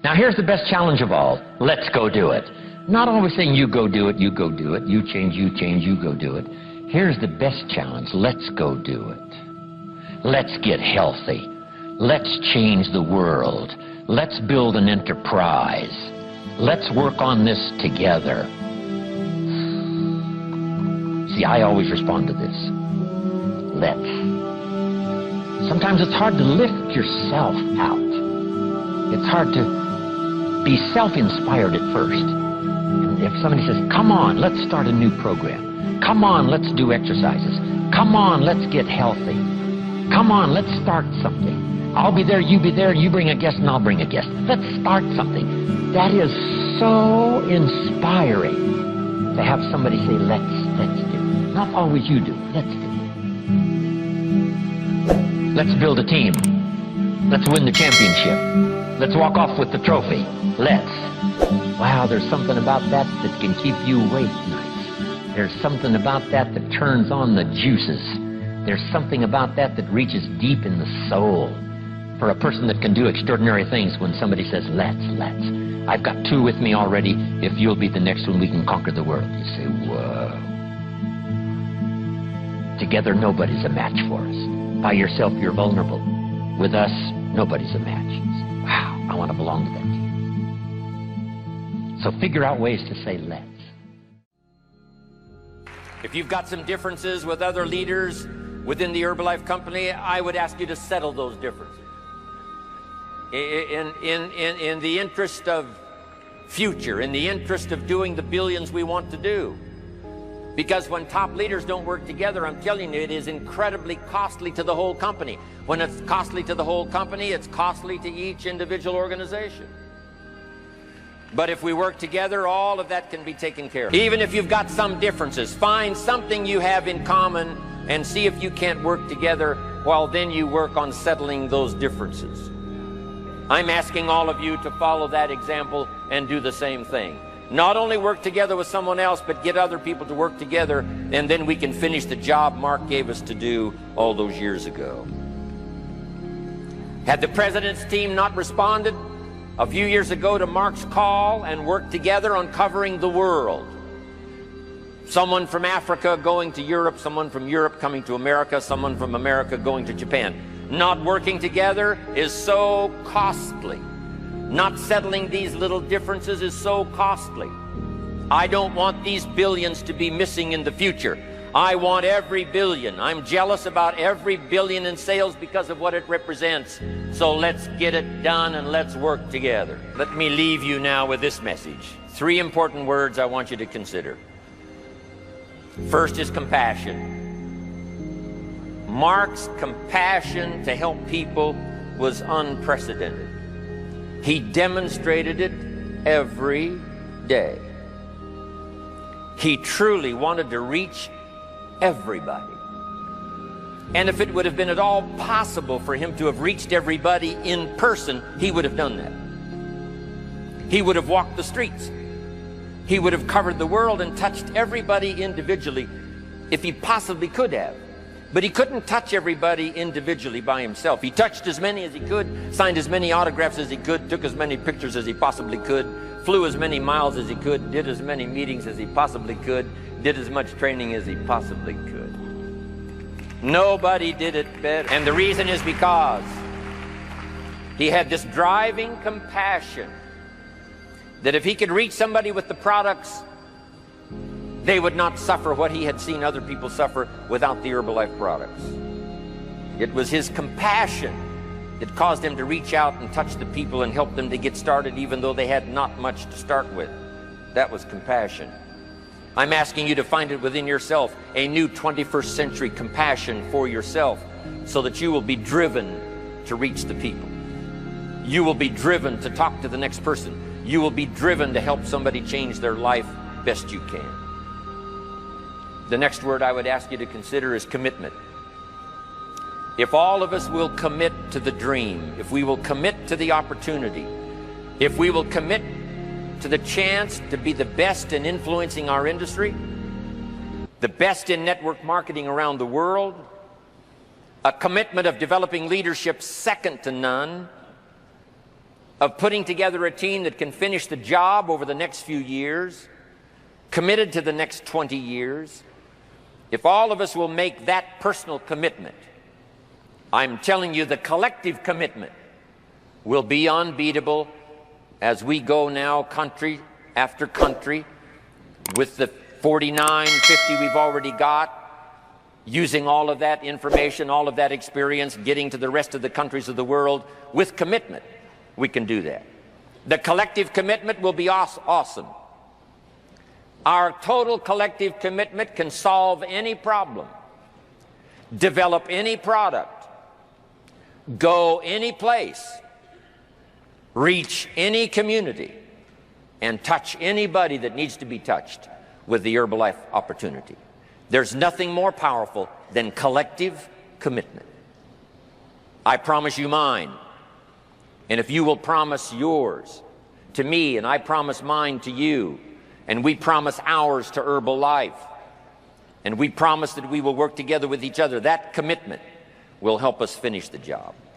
Now here's the best challenge of all. Let's go do it. Not always saying you go do it, you go do it, you change, you go do it. Here's the best challenge. Let's go do it. Let's get healthy. Let's change the world. Let's build an enterprise. Let's work on this together. See, I always respond to this. Let's. Sometimes it's hard to lift yourself out. It's hard to be self-inspired at first. And if somebody says, come on, let's start a new program. Come on, let's do exercises. Come on, let's get healthy. Come on, let's start something. I'll be there, you be there, you bring a guest and I'll bring a guest. Let's start something. That is so inspiring to have somebody say, let's do. Not always you do, let's do. Let's build a team. Let's win the championship. Let's walk off with the trophy. Let's. Wow, there's something about that that can keep you awake nights. There's something about that that turns on the juices. There's something about that that reaches deep in the soul. For a person that can do extraordinary things when somebody says, let's. I've got two with me already. If you'll be the next one, we can conquer the world. You say, whoa. Together, nobody's a match for us. By yourself, you're vulnerable. With us, nobody's a match. Wow, I want to belong to that team. So figure out ways to say let's. If you've got some differences with other leaders within the Herbalife company, I would ask you to settle those differences. In the interest of future, in the interest of doing the billions we want to do. Because when top leaders don't work together, I'm telling you, it is incredibly costly to the whole company. When it's costly to the whole company, it's costly to each individual organization. But if we work together, all of that can be taken care of. Even if you've got some differences, find something you have in common and see if you can't work together while then you work on settling those differences. I'm asking all of you to follow that example and do the same thing. Not only work together with someone else, but get other people to work together, and then we can finish the job Mark gave us to do all those years ago. Had the president's team not responded a few years ago to Mark's call and worked together on covering the world, someone from Africa going to Europe, someone from Europe coming to America, someone from America going to Japan, not working together is so costly. Not settling these little differences is so costly. I don't want these billions to be missing in the future. I want every billion. I'm jealous about every billion in sales because of what it represents. So let's get it done and let's work together. Let me leave you now with this message. 3 important words I want you to consider. First is compassion. Mark's compassion to help people was unprecedented. He demonstrated it every day. He truly wanted to reach everybody. And if it would have been at all possible for him to have reached everybody in person, he would have done that. He would have walked the streets. He would have covered the world and touched everybody individually if he possibly could have. But he couldn't touch everybody individually by himself. He touched as many as he could, signed as many autographs as he could, took as many pictures as he possibly could, flew as many miles as he could, did as many meetings as he possibly could, did as much training as he possibly could. Nobody did it better. And the reason is because he had this driving compassion that if he could reach somebody with the products, they would not suffer what he had seen other people suffer without the Herbalife products. It was his compassion that caused him to reach out and touch the people and help them to get started even though they had not much to start with. That was compassion. I'm asking you to find it within yourself, a new 21st century compassion for yourself so that you will be driven to reach the people. You will be driven to talk to the next person. You will be driven to help somebody change their life best you can. The next word I would ask you to consider is commitment. If all of us will commit to the dream, if we will commit to the opportunity, if we will commit to the chance to be the best in influencing our industry, the best in network marketing around the world, a commitment of developing leadership second to none, of putting together a team that can finish the job over the next few years, committed to the next 20 years. If all of us will make that personal commitment, I'm telling you the collective commitment will be unbeatable as we go now country after country with the 49, 50 we've already got, using all of that information, all of that experience, getting to the rest of the countries of the world with commitment. We can do that. The collective commitment will be awesome. Our total collective commitment can solve any problem, develop any product, go any place, reach any community, and touch anybody that needs to be touched with the Herbalife opportunity. There's nothing more powerful than collective commitment. I promise you mine. And if you will promise yours to me, and I promise mine to you, and we promise ours to Herbalife, and we promise that we will work together with each other, that commitment will help us finish the job.